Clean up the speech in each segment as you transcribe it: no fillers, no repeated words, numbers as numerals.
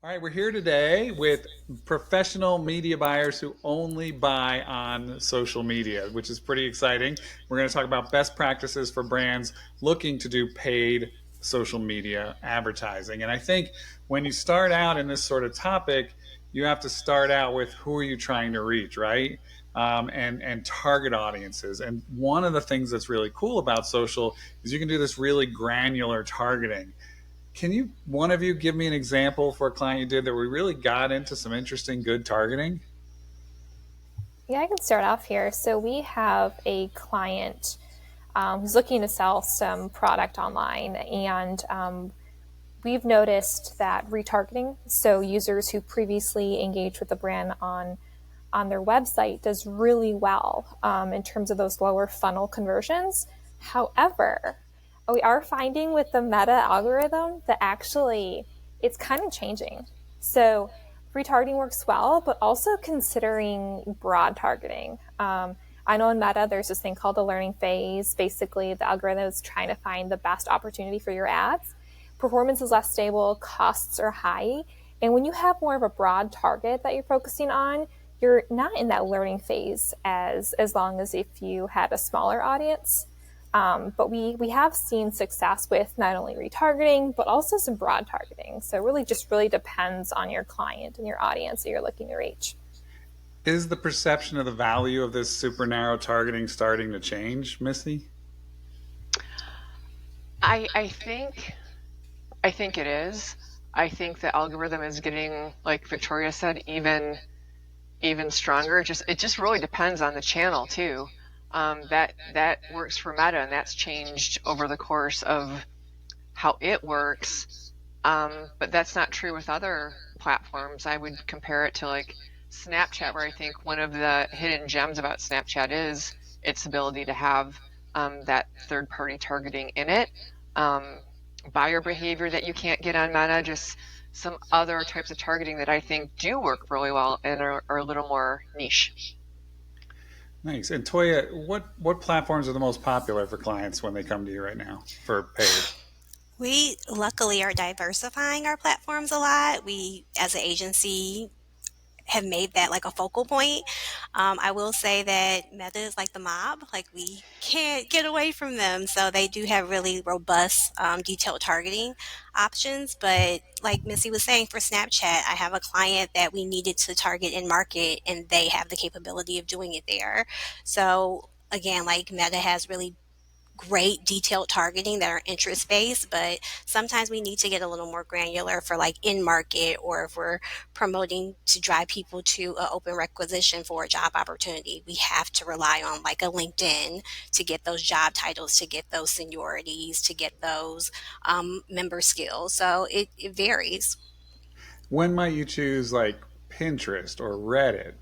All right, we're here today with professional media buyers who only buy on social media, which is pretty exciting. We're going to talk about best practices for brands looking to do paid social media advertising. And I think when you start out in this sort of topic, you have to start out with who are you trying to reach, right? And target audiences. And one of the things that's really cool about social is you can do this really granular targeting. Can you, one of you, give me an example for a client you did that we really got into some interesting, good targeting? Yeah, I can start off here. So we have a client who's looking to sell some product online, and we've noticed that retargeting, so users who previously engaged with the brand on their website, does really well in terms of those lower funnel conversions. However, we are finding with the meta algorithm that actually it's kind of changing. So retargeting works well, but also considering broad targeting. I know in Meta, there's this thing called the learning phase. Basically, the algorithm is trying to find the best opportunity for your ads. Performance is less stable, costs are high. And when you have more of a broad target that you're focusing on, you're not in that learning phase as long as if you had a smaller audience. But we have seen success with not only retargeting, but also some broad targeting. So it really just really depends on your client and your audience that you're looking to reach. Is the perception of the value of this super narrow targeting starting to change, Missy? I think it is. I think the algorithm is getting, like Victoria said, even stronger. It just really depends on the channel too. That works for Meta, and that's changed over the course of how it works. But that's not true with other platforms. I would compare it to like Snapchat, where I think one of the hidden gems about Snapchat is its ability to have that third-party targeting in it. Um, Buyer behavior that you can't get on Meta, just some other types of targeting that I think do work really well and are a little more niche. Nice. And Toya, what platforms are the most popular for clients when they come to you right now for paid? We luckily are diversifying our platforms a lot. We, as an agency, have made that like a focal point. I will say that Meta is like the mob, like we can't get away from them. So they do have really robust, detailed targeting options. But like Missy was saying, for Snapchat, I have a client that we needed to target in market, and they have the capability of doing it there. So again, like Meta has really great detailed targeting that are interest based, but sometimes we need to get a little more granular for like in market, or if we're promoting to drive people to an open requisition for a job opportunity, we have to rely on like a LinkedIn to get those job titles, to get those seniorities, to get those member skills. So it varies. When might you choose like Pinterest or Reddit?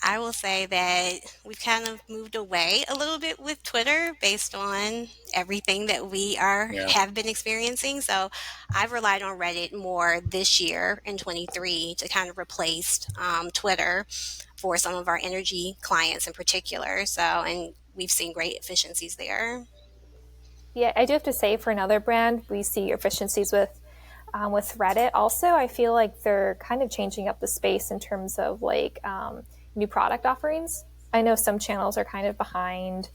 I will say that we've kind of moved away a little bit with Twitter based on everything that we are Yeah. have been experiencing. So I've relied on Reddit more this year in 23 to kind of replace Twitter for some of our energy clients in particular. So, and we've seen great efficiencies there. Yeah, I do have to say for another brand, we see efficiencies with Reddit. Also, I feel like they're kind of changing up the space in terms of like new product offerings. I know some channels are kind of behind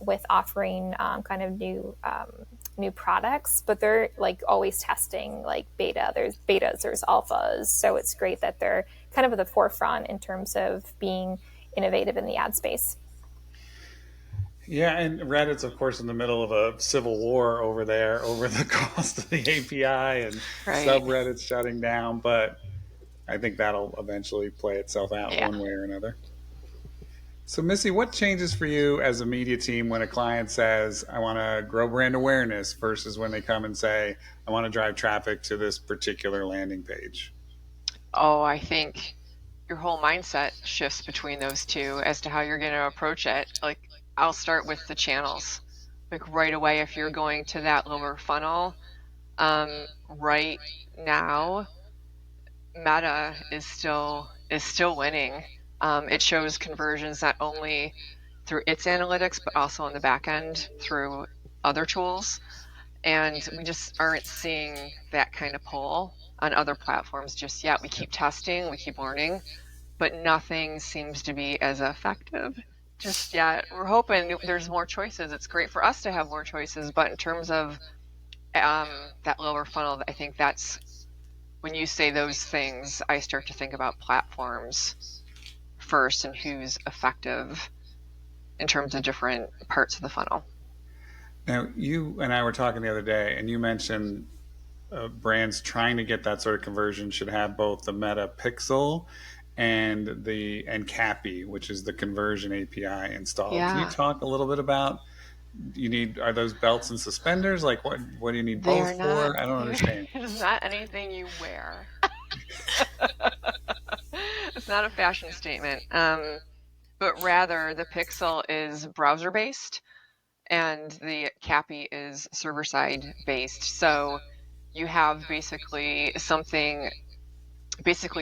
with offering kind of new products, but they're like always testing like beta. There's betas, there's alphas, so it's great that they're kind of at the forefront in terms of being innovative in the ad space. Yeah, and Reddit's of course in the middle of a civil war over there over the cost of the API and Right. subreddits shutting down, but I think that'll eventually play itself out Yeah. one way or another. So, Missy, what changes for you as a media team when a client says, I want to grow brand awareness versus when they come and say, I want to drive traffic to this particular landing page? Oh, I think your whole mindset shifts between those two as to how you're going to approach it. Like, I'll start with the channels. Like, right away, if you're going to that lower funnel, right now, Meta is still winning. It shows conversions not only through its analytics, but also on the back end through other tools. And we just aren't seeing that kind of pull on other platforms just yet. We keep testing, we keep learning, but nothing seems to be as effective just yet. We're hoping there's more choices. It's great for us to have more choices, but in terms of that lower funnel, I think that's when you say those things, I start to think about platforms first and who's effective in terms of different parts of the funnel. Now, you and I were talking the other day, and you mentioned brands trying to get that sort of conversion should have both the Meta Pixel and CAPI, which is the conversion API installed. Can you Yeah, talk a little bit about are those belts and suspenders? Like what do you need they are both not. for? I don't understand. It is not anything you wear. It's not a fashion statement. But rather the Pixel is browser based and the CAPI is server side based. So you have basically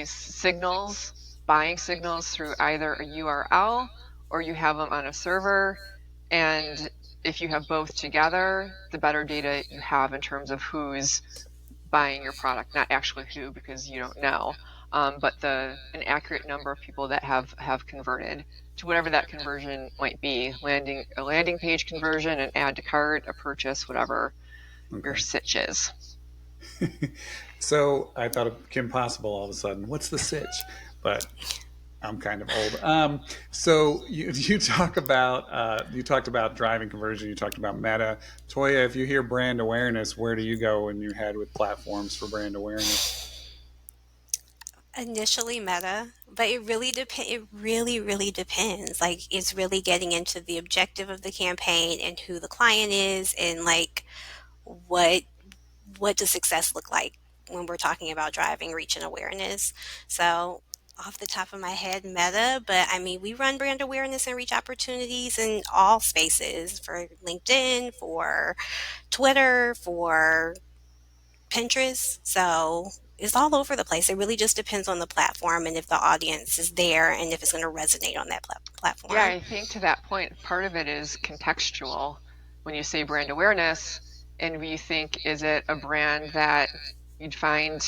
signals, buying signals through either a URL or you have them on a server. And if you have both together, the better data you have in terms of who's buying your product, not actually who, because you don't know, but an accurate number of people that have converted to whatever that conversion might be, a landing page conversion, an add to cart, a purchase, whatever your Okay. sitch is. So I thought of Kim Possible all of a sudden. What's the sitch? But I'm kind of old. So you talked about driving conversion. You talked about Meta. Toya, if you hear brand awareness, where do you go in your head with platforms for brand awareness? Initially Meta, but it really, really depends. Like, it's really getting into the objective of the campaign and who the client is, and like what does success look like when we're talking about driving reach and awareness. So off the top of my head, Meta, but I mean, we run brand awareness and reach opportunities in all spaces, for LinkedIn, for Twitter, for Pinterest. So it's all over the place. It really just depends on the platform and if the audience is there and if it's going to resonate on that Yeah, platform. I think to that point, part of it is contextual. When you say brand awareness, and we think, is it a brand that you'd find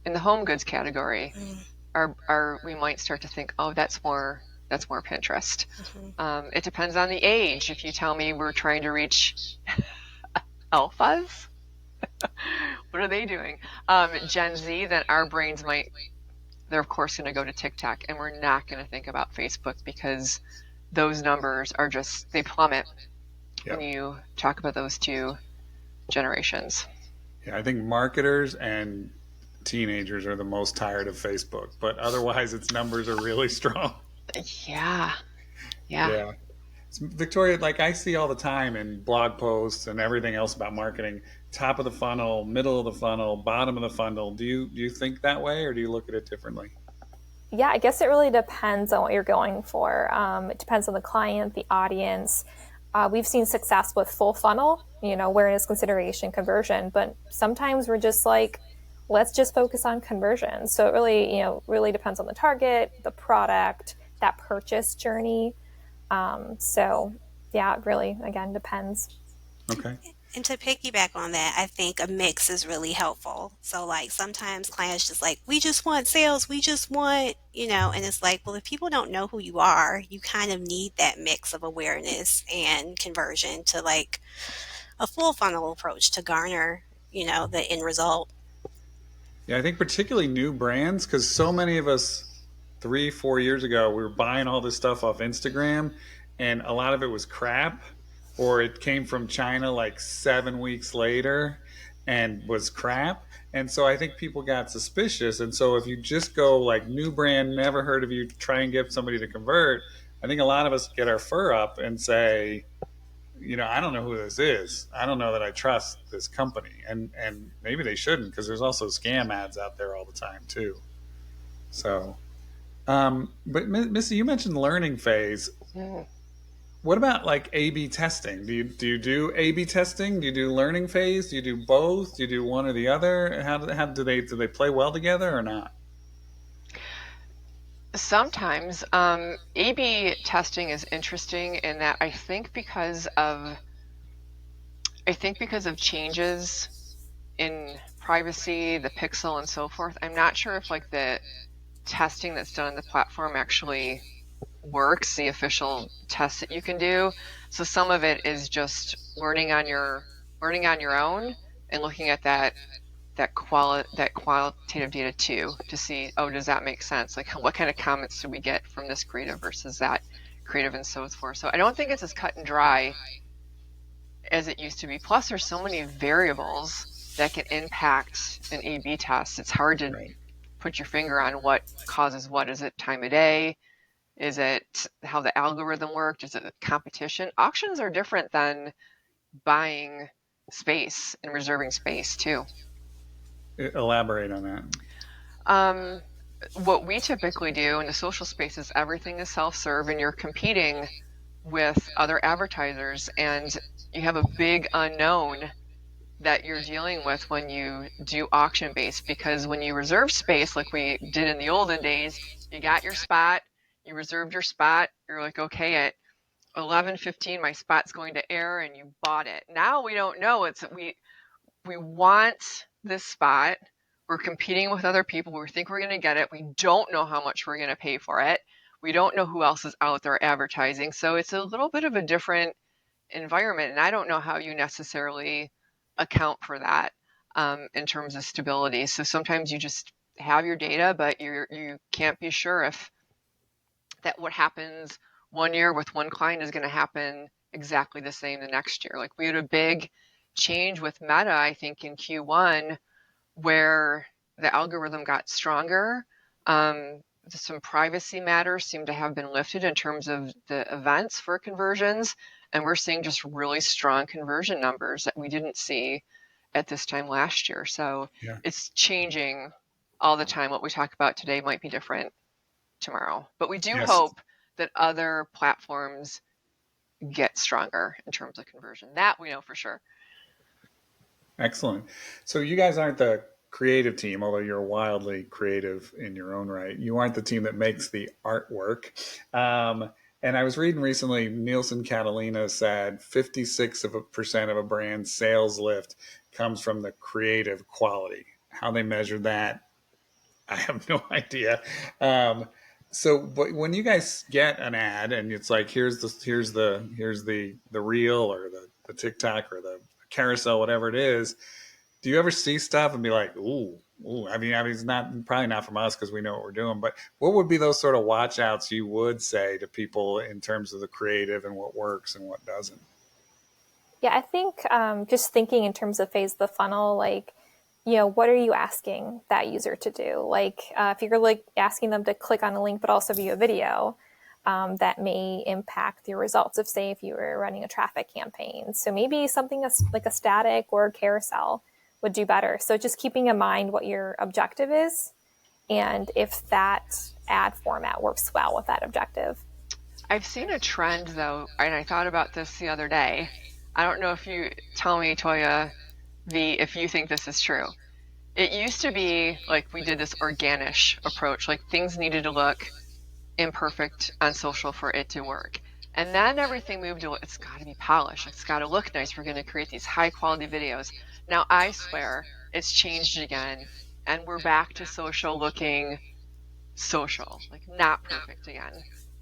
in the home goods category? Mm-hmm. We might start to think, oh, that's more Pinterest. Mm-hmm. It depends on the age. If you tell me we're trying to reach alphas, what are they doing? Gen Z, then they're of course going to go to TikTok, and we're not going to think about Facebook because those numbers they plummet when Yeah. you talk about those two generations. Yeah, I think marketers and teenagers are the most tired of Facebook, but otherwise its numbers are really strong. Yeah, yeah. Yeah. Victoria, like I see all the time in blog posts and everything else about marketing, top of the funnel, middle of the funnel, bottom of the funnel. Do you think that way, or do you look at it differently? Yeah, I guess it really depends on what you're going for. It depends on the client, the audience. We've seen success with full funnel, awareness, consideration, conversion, but sometimes we're just like, let's just focus on conversion. So it really depends on the target, the product, that purchase journey. So yeah, it really, again, depends. Okay. And to piggyback on that, I think a mix is really helpful. So, like, sometimes clients just like, we just want sales, we just want, and it's like, well, if people don't know who you are, you kind of need that mix of awareness and conversion to like a full funnel approach to garner, the end result. Yeah, I think particularly new brands, because so many of us 3, 4 years ago, we were buying all this stuff off Instagram, and a lot of it was crap, or it came from China like 7 weeks later and was crap. And so I think people got suspicious. And so if you just go like new brand, never heard of you, try and get somebody to convert, I think a lot of us get our fur up and say, I don't know who this is. I don't know that I trust this company, and maybe they shouldn't because there's also scam ads out there all the time too. So, but Missy, you mentioned learning phase. Mm. What about like A/B testing? Do you do A/B testing? Do you do learning phase? Do you do both? Do you do one or the other? How do they play well together or not? Sometimes A/B testing is interesting in that I think because of I think because of changes in privacy, the pixel and so forth, I'm not sure if like the testing that's done on the platform actually works, the official tests that you can do. So some of it is just learning on your own and looking at that qualitative data too, to see, oh, does that make sense? Like, what kind of comments do we get from this creative versus that creative and so forth. So I don't think it's as cut and dry as it used to be. Plus, there's so many variables that can impact an A/B test. It's hard to put your finger on what causes what. Is it time of day? Is it how the algorithm worked? Is it competition? Auctions are different than buying space and reserving space too. Elaborate on that. What we typically do in the social space is everything is self-serve, and you're competing with other advertisers, and you have a big unknown that you're dealing with when you do auction based, because when you reserve space like we did in the olden days, you got your spot, you reserved your spot, you're like, okay, at 11:15 my spot's going to air, and you bought it. Now we don't know. It's we want this spot. We're competing with other people. We think we're going to get it. We don't know how much we're going to pay for it. We don't know who else is out there advertising. So it's a little bit of a different environment. And I don't know how you necessarily account for that in terms of stability. So sometimes you just have your data, but you can't be sure if that what happens one year with one client is going to happen exactly the same the next year. Like we had a big change with Meta, I think, in Q1, where the algorithm got stronger. Some privacy matters seem to have been lifted in terms of the events for conversions, and we're seeing just really strong conversion numbers that we didn't see at this time last year. So it's changing all the time. What we talk about today might be different tomorrow, but we do hope that other platforms get stronger in terms of conversion. That we know for sure. Excellent. So you guys aren't the creative team, although you're wildly creative in your own right. You aren't the team that makes the artwork. And I was reading recently, Nielsen Catalina said 56% of a brand's sales lift comes from the creative quality. How they measure that, I have no idea. But when you guys get an ad and it's like, here's the reel or the TikTok or the carousel, whatever it is, do you ever see stuff and be like, ooh, I mean, it's probably not from us because we know what we're doing, but what would be those sort of watch outs you would say to people in terms of the creative and what works and what doesn't? Yeah, I think just thinking in terms of phase of the funnel, like, what are you asking that user to do? Like, if you're like asking them to click on a link, but also view a video, that may impact your results of, say, if you were running a traffic campaign. So maybe something like a static or a carousel would do better. So just keeping in mind what your objective is and if that ad format works well with that objective. I've seen a trend though, and I thought about this the other day. I don't know if you tell me, Toya, if you think this is true. It used to be like we did this organish approach, like things needed to look imperfect on social for it to work. And then everything moved to, it's got to be polished. It's got to look nice. We're going to create these high quality videos. Now, I swear it's changed again. And we're back to social looking social, like not perfect again.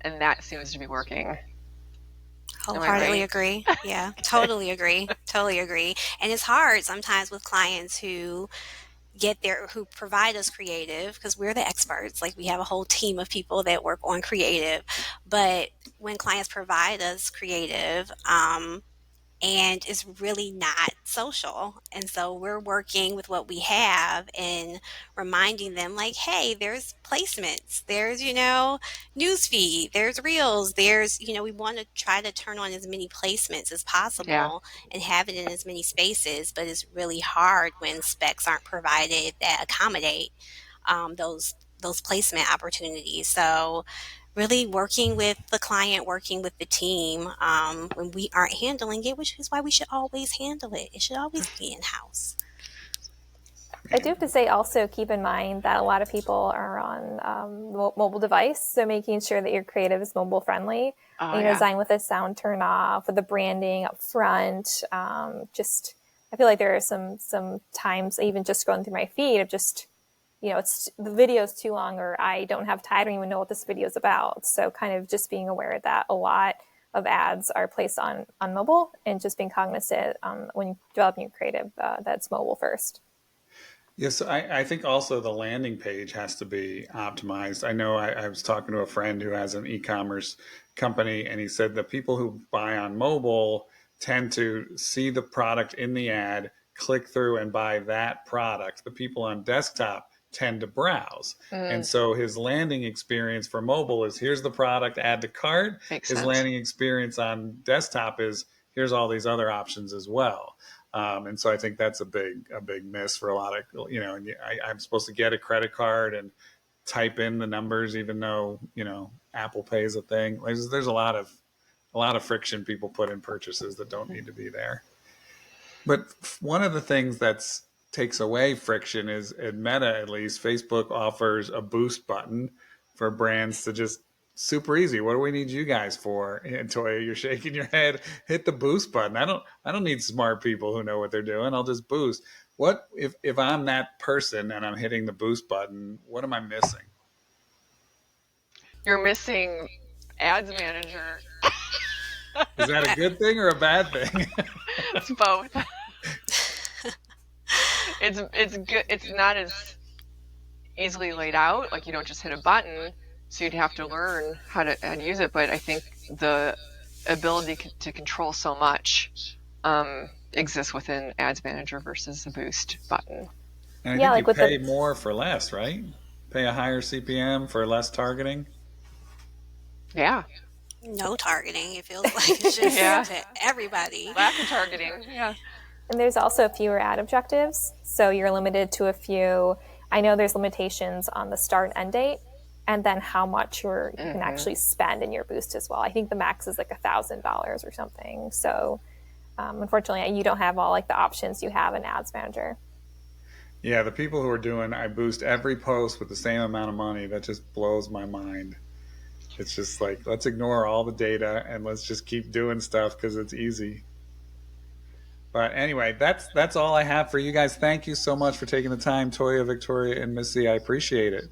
And that seems to be working. Wholeheartedly agree. Yeah, totally agree. Totally agree. And it's hard sometimes with clients who who provide us creative, because we're the experts. Like, we have a whole team of people that work on creative. But when clients provide us creative, and it's really not social. And so we're working with what we have and reminding them, like, hey, there's placements, there's, newsfeed, there's reels, there's, we want to try to turn on as many placements as possible and have it in as many spaces. But it's really hard when specs aren't provided that accommodate those placement opportunities. So really working with the client, working with the team when we aren't handling it, which is why we should always handle it. It should always be in-house. I do have to say also keep in mind that a lot of people are on mobile device, so making sure that your creative is mobile friendly. Oh, And, yeah. design with the sound turn off, with the branding up front. Just I feel like there are some times even just going through my feed of just it's the video's too long or I don't have time, I don't even know what this video is about. So kind of just being aware that a lot of ads are placed on mobile and just being cognizant when you're developing your creative that's mobile first. Yes, I think also the landing page has to be optimized. I know I was talking to a friend who has an e-commerce company, and he said that people who buy on mobile tend to see the product in the ad, click through, and buy that product. The people on desktop tend to browse. And Mm, so his landing experience for mobile is here's the product, add to cart. makes His sense. landing experience on desktop is here's all these other options as well. And so I think that's a big miss for a lot of And I'm supposed to get a credit card and type in the numbers, even though Apple Pay is a thing. There's a lot of friction people put in purchases that don't need to be there. But one of the things that's takes away friction is at Meta, at least, Facebook offers a boost button for brands to just super easy. What do we need you guys for? And Toya, you're shaking your head. Hit the boost button. I don't need smart people who know what they're doing. I'll just boost. What if I'm that person and I'm hitting the boost button? What am I missing? You're missing ads manager. Is that a good thing or a bad thing? It's both. It's good. It's not as easily laid out. Like you don't just hit a button, so you'd have to learn how to use it. But I think the ability to control so much exists within Ads Manager versus the Boost button. And I Yeah, think like you with pay the more for less, right? Pay a higher CPM for less targeting. Yeah, No targeting. It feels like it's just Yeah. to everybody. lack of targeting. Yeah. And there's also fewer ad objectives, so you're limited to a few. I know there's limitations on the start and end date, and then how much you can actually spend in your boost as well. I think the max is like $1,000 or something. So unfortunately, you don't have all like the options you have in Ads Manager. Yeah, the people who are doing I boost every post with the same amount of money, that just blows my mind. It's just like let's ignore all the data and let's just keep doing stuff because it's easy. But anyway, that's all I have for you guys. Thank you so much for taking the time, Toya, Victoria, and Missy. I appreciate it.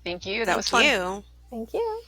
Thank you. That was Thank fun. you. Thank you.